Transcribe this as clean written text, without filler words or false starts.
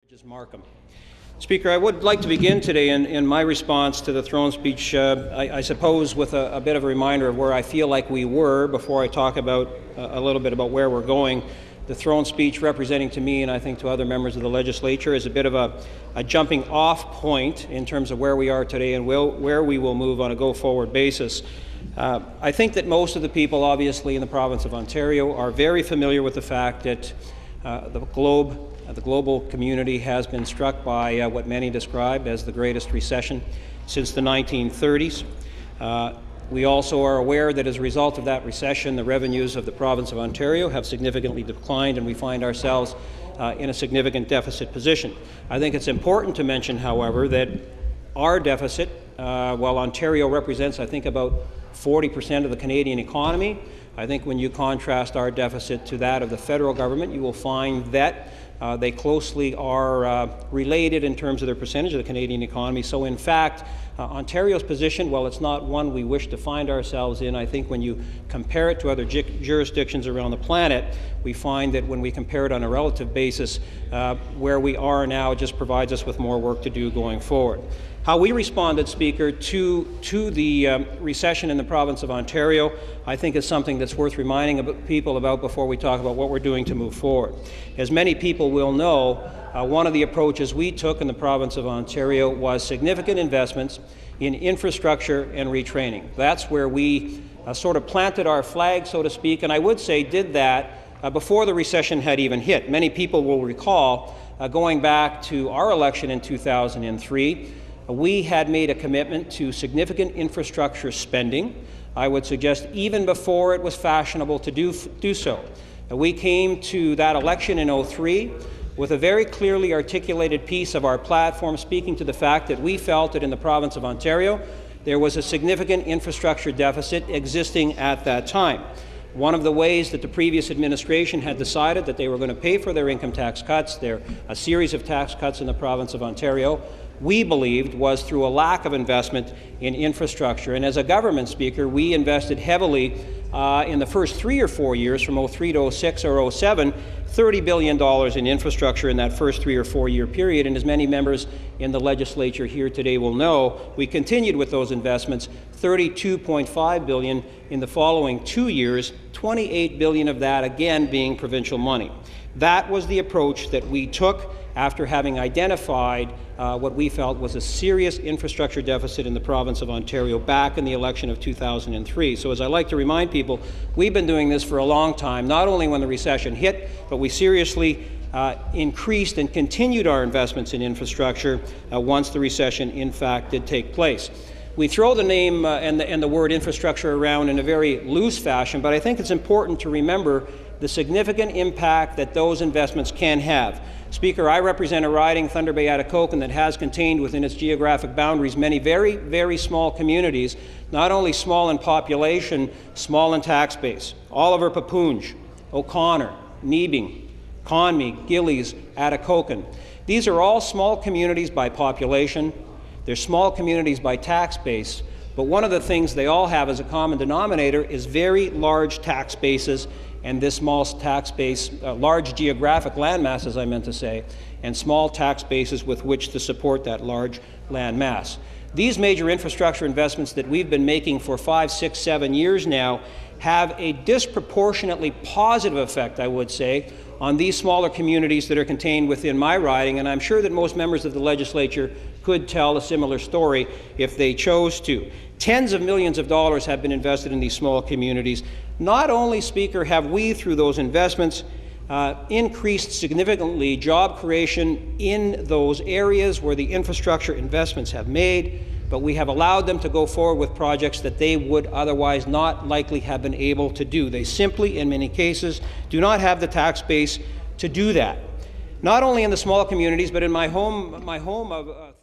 Just Markham. Speaker, I would like to begin today in my response to the throne speech, I suppose, with a bit of a reminder of where I feel like we were before I talk about a little bit about where we're going. The throne speech representing to me, and I think to other members of the legislature, is a bit of a jumping off point in terms of where we are today and where we will move on a go-forward basis. I think that most of the people, obviously, in the province of Ontario are very familiar with the fact that the global community has been struck by what many describe as the greatest recession since the 1930s. We also are aware that as a result of that recession, the revenues of the province of Ontario have significantly declined, and we find ourselves in a significant deficit position. I think it's important to mention, however, that our deficit, while Ontario represents, I think, about 40% of the Canadian economy, I think when you contrast our deficit to that of the federal government, you will find that they closely are related in terms of their percentage of the Canadian economy. So in fact, Ontario's position, while it's not one we wish to find ourselves in, I think when you compare it to other jurisdictions around the planet, we find that when we compare it on a relative basis, where we are now just provides us with more work to do going forward. How we responded, Speaker, to the recession in the province of Ontario, I think is something that's worth reminding people about before we talk about what we're doing to move forward. As many people will know, one of the approaches we took in the province of Ontario was significant investments in infrastructure and retraining. That's where we sort of planted our flag, so to speak, and I would say did that before the recession had even hit. Many people will recall, going back to our election in 2003, we had made a commitment to significant infrastructure spending. I would suggest even before it was fashionable to do so. We came to that election in 2003 with a very clearly articulated piece of our platform speaking to the fact that we felt that in the province of Ontario there was a significant infrastructure deficit existing at that time. One of the ways that the previous administration had decided that they were going to pay for their income tax cuts, a series of tax cuts in the province of Ontario, we believed was through a lack of investment in infrastructure. And as a government, Speaker, we invested heavily in the first 3 or 4 years, from 2003 to 2006 or 2007, $30 billion in infrastructure in that first 3 or 4 year period. And as many members in the legislature here today will know, we continued with those investments, $32.5 billion in the following 2 years, $28 billion of that again being provincial money. That was the approach that we took after having identified what we felt was a serious infrastructure deficit in the province of Ontario back in the election of 2003. So as I like to remind people, we've been doing this for a long time, not only when the recession hit, but we seriously increased and continued our investments in infrastructure once the recession in fact did take place. We throw the name and the word infrastructure around in a very loose fashion, but I think it's important to remember the significant impact that those investments can have. Speaker, I represent a riding, Thunder Bay-Atikokan, that has contained within its geographic boundaries many very, very small communities, not only small in population, small in tax base. Oliver Papoonge, O'Connor, Neebing, Conmee, Gillies, Atikokan. These are all small communities by population. They're small communities by tax base, but one of the things they all have as a common denominator is very large tax bases, and this small tax base, large geographic land mass, as I meant to say, and small tax bases with which to support that large land mass. These major infrastructure investments that we've been making for 5, 6, 7 years now have a disproportionately positive effect, I would say, on these smaller communities that are contained within my riding, and I'm sure that most members of the legislature could tell a similar story if they chose to. Tens of millions of dollars have been invested in these small communities. Not only, Speaker, have we, through those investments, increased significantly job creation in those areas where the infrastructure investments have made, but we have allowed them to go forward with projects that they would otherwise not likely have been able to do. They simply, in many cases, do not have the tax base to do that. Not only in the small communities, but in my home of